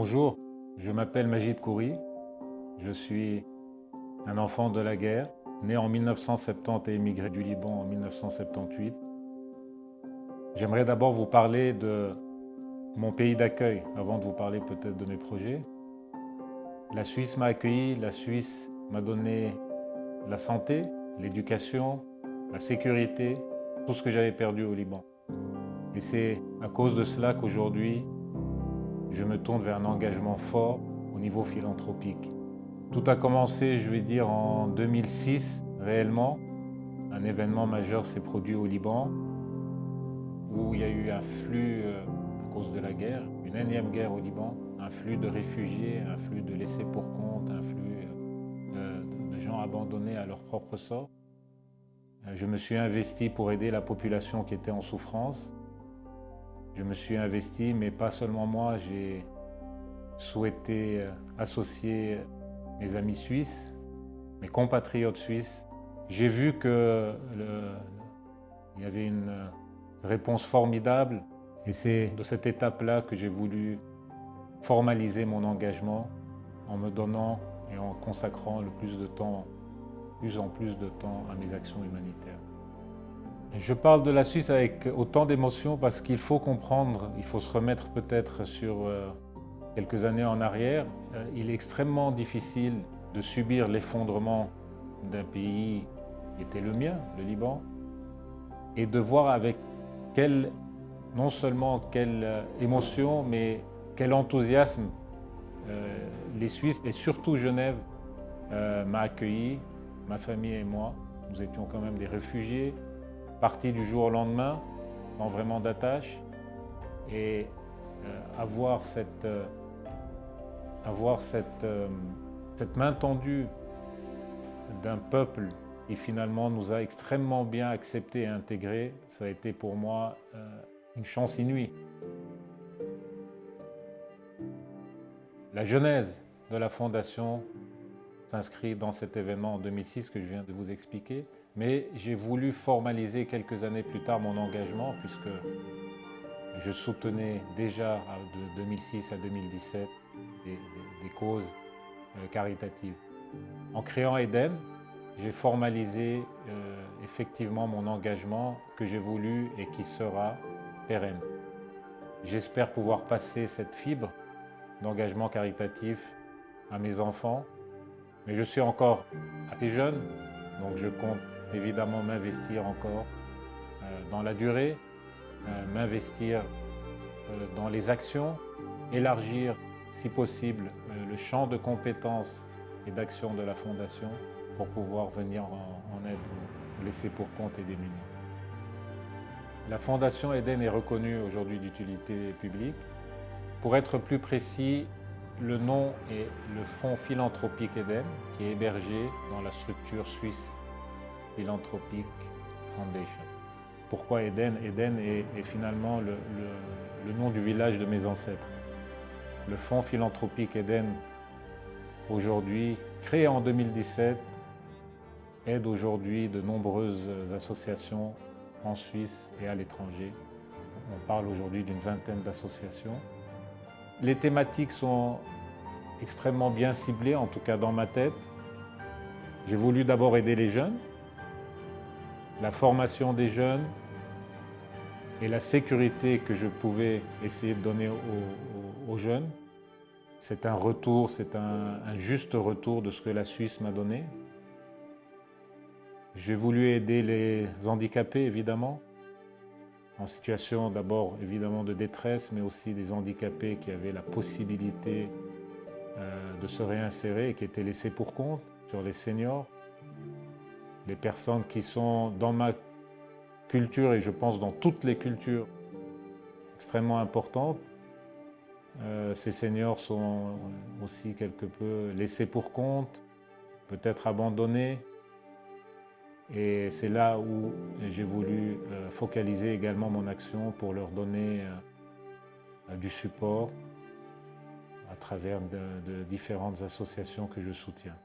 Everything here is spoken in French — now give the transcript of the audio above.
Bonjour, je m'appelle Majid Khoury, je suis un enfant de la guerre, né en 1970 et émigré du Liban en 1978. J'aimerais d'abord vous parler de mon pays d'accueil, avant de vous parler peut-être de mes projets. La Suisse m'a accueilli, la Suisse m'a donné la santé, l'éducation, la sécurité, tout ce que j'avais perdu au Liban. Et c'est à cause de cela qu'aujourd'hui, je me tourne vers un engagement fort au niveau philanthropique. Tout a commencé, je vais dire, en 2006, réellement. Un événement majeur s'est produit au Liban, où il y a eu un flux, à cause de la guerre, une énième guerre au Liban, un flux de réfugiés, un flux de laissés pour compte, un flux de gens abandonnés à leur propre sort. Je me suis investi pour aider la population qui était en souffrance. Je me suis investi, mais pas seulement moi, j'ai souhaité associer mes amis suisses, mes compatriotes suisses. J'ai vu qu'il y avait une réponse formidable et c'est de cette étape-là que j'ai voulu formaliser mon engagement en me donnant et en consacrant le plus en plus de temps à mes actions humanitaires. Je parle de la Suisse avec autant d'émotion parce qu'il faut comprendre, il faut se remettre peut-être sur quelques années en arrière. Il est extrêmement difficile de subir l'effondrement d'un pays qui était le mien, le Liban, et de voir avec non seulement quelle émotion, mais quel enthousiasme les Suisses et surtout Genève m'a accueilli, ma famille et moi. Nous étions quand même des réfugiés, partis du jour au lendemain, sans vraiment d'attache, et avoir cette main tendue d'un peuple qui finalement nous a extrêmement bien acceptés et intégrés, ça a été pour moi une chance inouïe. La genèse de la Fondation s'inscrit dans cet événement en 2006 que je viens de vous expliquer, mais j'ai voulu formaliser quelques années plus tard mon engagement puisque je soutenais déjà de 2006 à 2017 des causes caritatives. En créant Eden, j'ai formalisé effectivement mon engagement que j'ai voulu et qui sera pérenne. J'espère pouvoir passer cette fibre d'engagement caritatif à mes enfants, mais je suis encore assez jeune, donc je compte évidemment m'investir encore dans la durée, m'investir dans les actions, élargir si possible le champ de compétences et d'action de la Fondation pour pouvoir venir en aide aux laissés pour compte et démunis. La Fondation Eden est reconnue aujourd'hui d'utilité publique. Pour être plus précis, le nom est le Fonds philanthropique Eden, qui est hébergé dans la structure suisse Philanthropic Foundation. Pourquoi Eden? Eden est finalement le nom du village de mes ancêtres. Le Fonds philanthropique Eden, aujourd'hui, créé en 2017, aide aujourd'hui de nombreuses associations en Suisse et à l'étranger. On parle aujourd'hui d'une vingtaine d'associations. Les thématiques sont extrêmement bien ciblées, en tout cas dans ma tête. J'ai voulu d'abord aider les jeunes, la formation des jeunes et la sécurité que je pouvais essayer de donner aux jeunes. C'est un retour, c'est un juste retour de ce que la Suisse m'a donné. J'ai voulu aider les handicapés, évidemment, en situation d'abord évidemment de détresse, mais aussi des handicapés qui avaient la possibilité de se réinsérer et qui étaient laissés pour compte, sur les seniors, les personnes qui sont dans ma culture et je pense dans toutes les cultures extrêmement importantes. Ces seniors sont aussi quelque peu laissés pour compte, peut-être abandonnés. Et c'est là où j'ai voulu focaliser également mon action pour leur donner du support à travers de différentes associations que je soutiens.